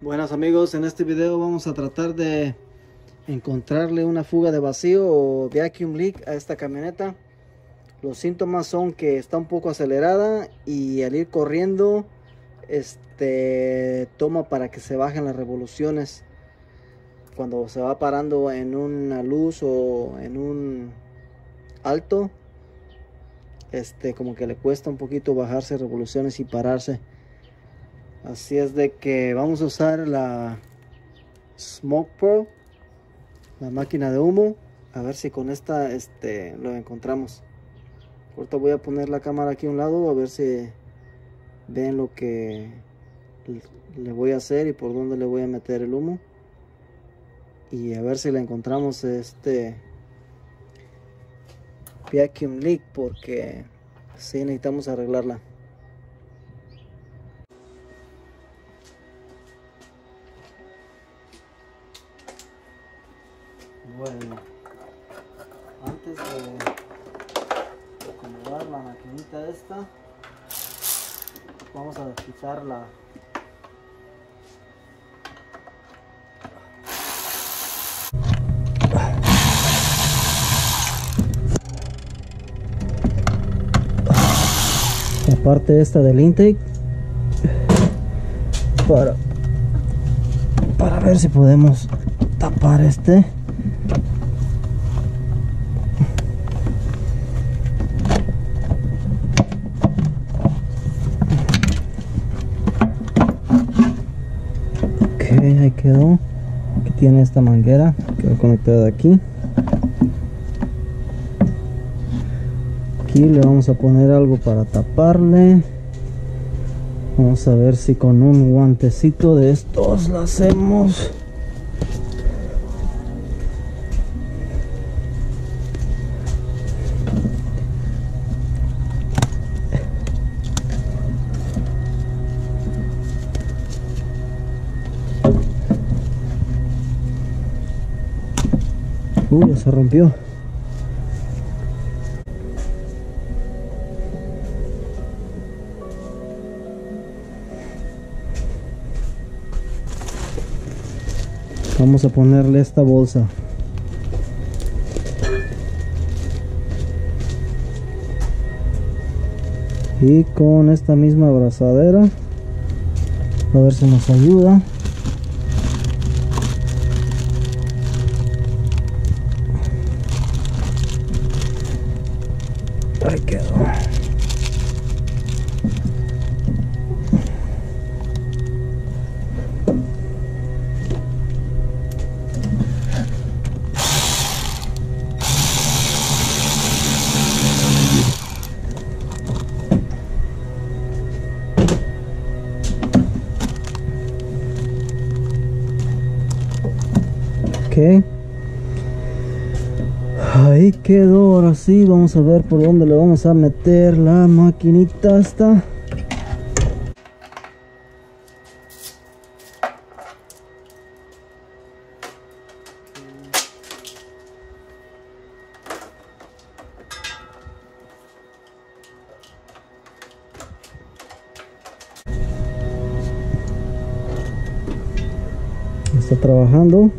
Buenas amigos, en este video vamos a tratar de encontrarle una fuga de vacío o vacuum leak a esta camioneta. Los síntomas son que está un poco acelerada y al ir corriendo toma para que se bajen las revoluciones. Cuando se va parando en una luz o en un alto, como que le cuesta un poquito bajarse revoluciones y pararse. Así es de que vamos a usar la Smoke Pro, la máquina de humo, a ver si con esta lo encontramos. Ahorita voy a poner la cámara aquí a un lado a ver si ven lo que le voy a hacer y por dónde le voy a meter el humo, y a ver si le encontramos vacuum leak, porque sí necesitamos arreglarla. Bueno, antes de acomodar la maquinita esta, vamos a quitar la parte esta del intake para ver si podemos tapar Ok, ahí quedó. Aquí tiene esta manguera que va conectada aquí. Aquí le vamos a poner algo para taparle. Vamos a ver si con un guantecito de estos lo hacemos. Ya se rompió. Vamos a ponerle esta bolsa. Y con esta misma abrazadera, a ver si nos ayuda. Ahí quedó. Ok, ahí quedó. Ahora sí, vamos a ver por dónde le vamos a meter la maquinita esta. Está trabajando.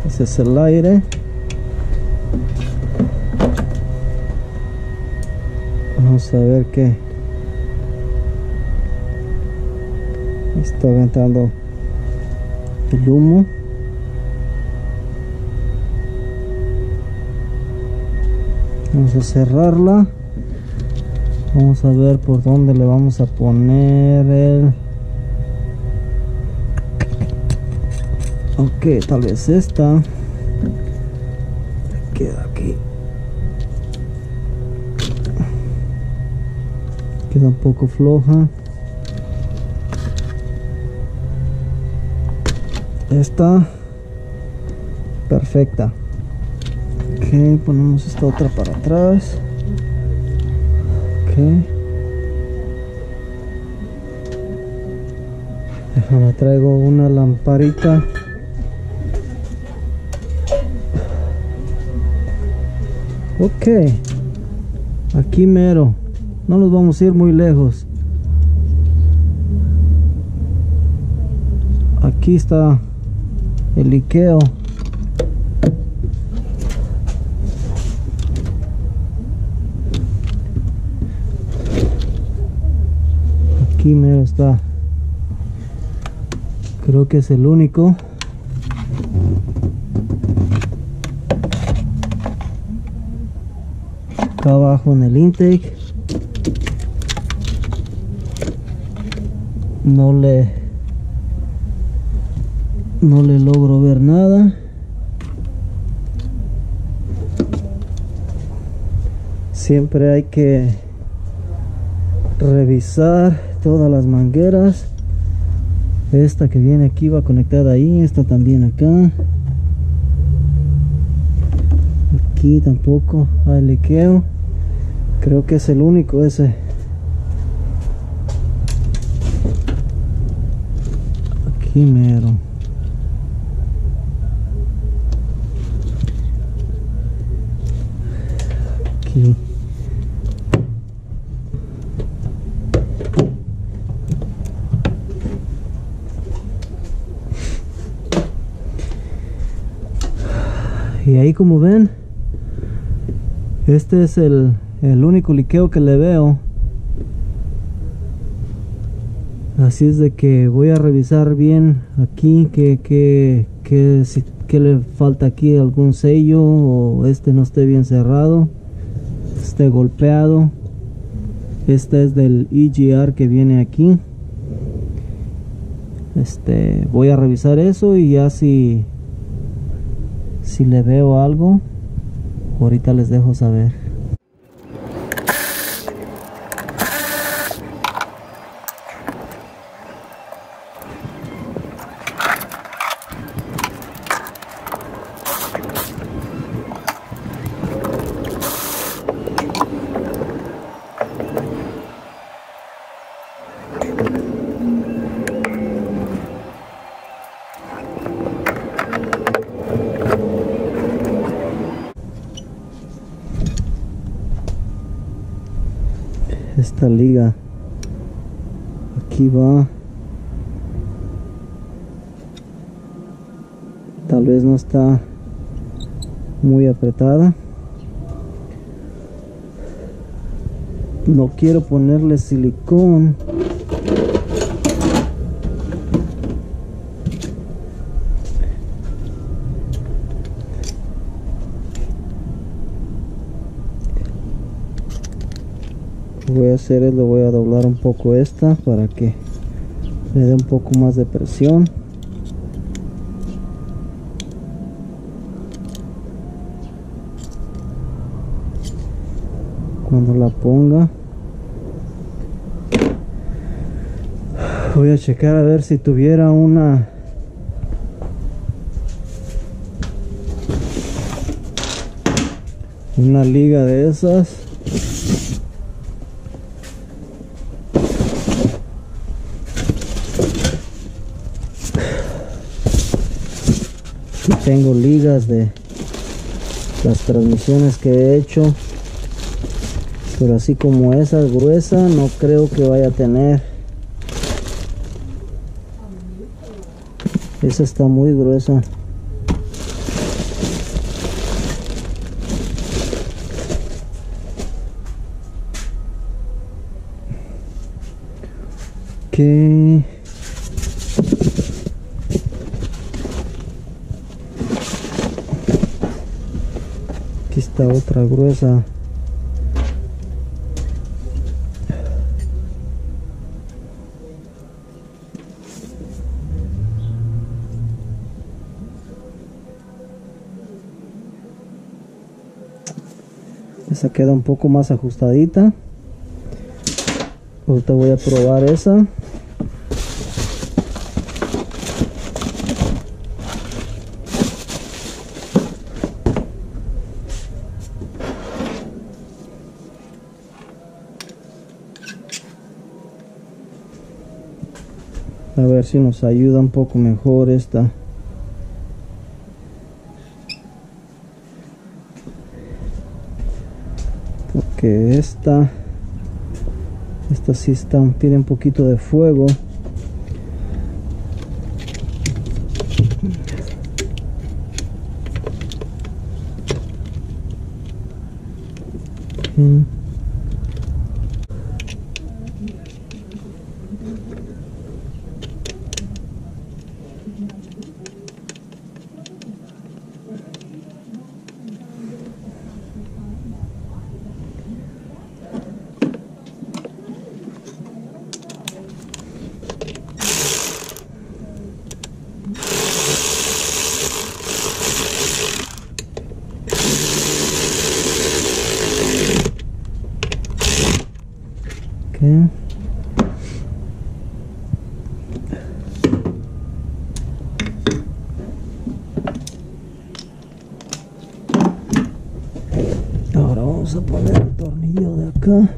Ese es el aire. Vamos a ver qué está aventando el humo. Vamos a cerrarla. Vamos a ver por dónde le vamos a poner el... Ok, tal vez esta. Queda aquí. Queda un poco floja. Esta. Perfecta. Ok, ponemos esta otra para atrás. Déjame, traigo una lamparita. Ok, Aquí mero, no nos vamos a ir muy lejos. Aquí está el liqueo. Aquí mero está. Creo que es el único. Acá abajo en el intake no le logro ver nada. Siempre hay que revisar todas las mangueras. Esta que viene aquí va conectada ahí, esta también acá. Aquí tampoco hay liqueo. Creo que es el único ese. Aquí mero. Aquí. Y ahí, como ven, este es el único liqueo que le veo. Así es de que voy a revisar bien aquí que le falta aquí, algún sello, o este no esté bien cerrado, esté golpeado. Este es del EGR que viene aquí. Voy a revisar eso, y ya si le veo algo, ahorita les dejo saber. Esta liga aquí va, tal vez no está muy apretada. No quiero ponerle silicón lo que voy a hacer es, le voy a doblar un poco esta para que le dé un poco más de presión. Cuando la ponga, voy a checar a ver si tuviera una liga de esas. Y tengo ligas de las transmisiones que he hecho, pero así como esa gruesa no creo que vaya a tener. Esa está muy gruesa. Ok. Aquí está otra gruesa. Esa queda un poco más ajustadita. Ahorita voy a probar esa. A ver si nos ayuda un poco mejor esta. Ok. que esta sí tiene un poquito de fuego. Okay. Ahora vamos a poner el tornillo de acá.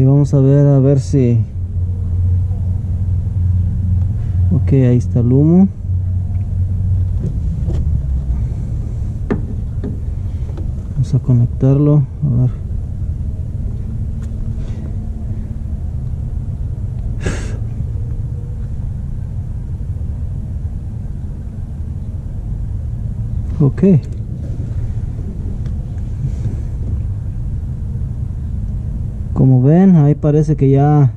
Vamos a ver si... Ok, ahí está el humo. Vamos a conectarlo, a ver. Ok. Como ven, ahí parece que ya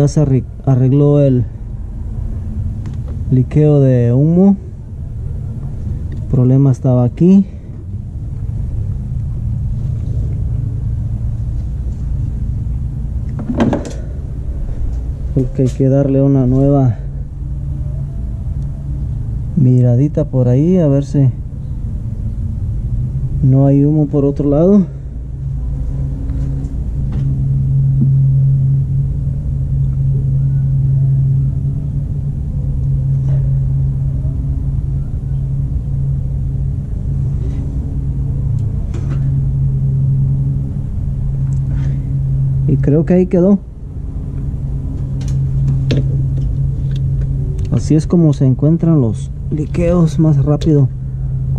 se arregló el liqueo de humo. El problema estaba aquí. Porque hay que darle una nueva miradita por ahí, a ver si no hay humo por otro lado. Y creo que ahí quedó. Así es como se encuentran los liqueos más rápido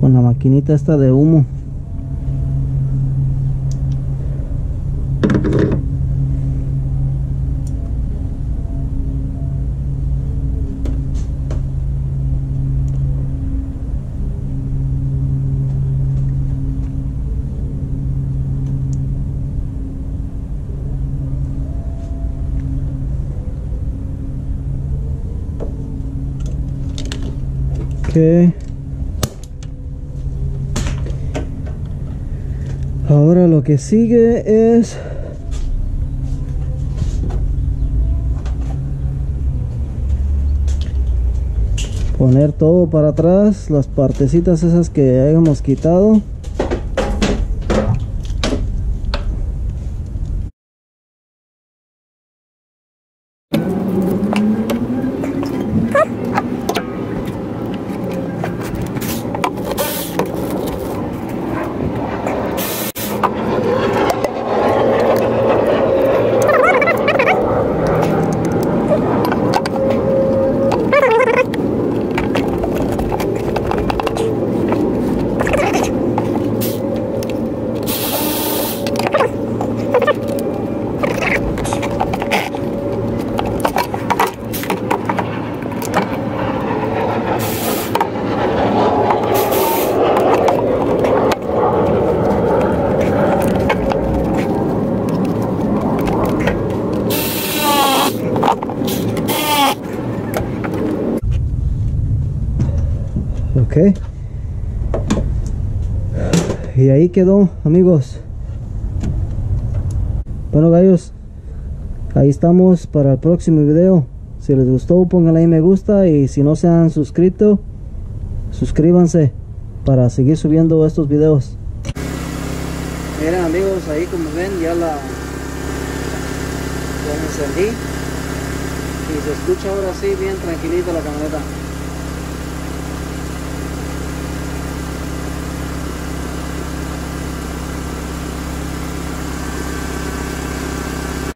con la maquinita esta de humo. Ahora lo que sigue es poner todo para atrás, las partecitas esas que hayamos quitado. Ok. Y ahí quedó, amigos. Bueno, gallos, ahí estamos para el próximo video. Si les gustó, pónganle ahí me gusta, y si no se han suscrito, suscríbanse para seguir subiendo estos videos. Miren, amigos, ahí como ven ya la encendí y se escucha ahora sí bien tranquilita la camioneta.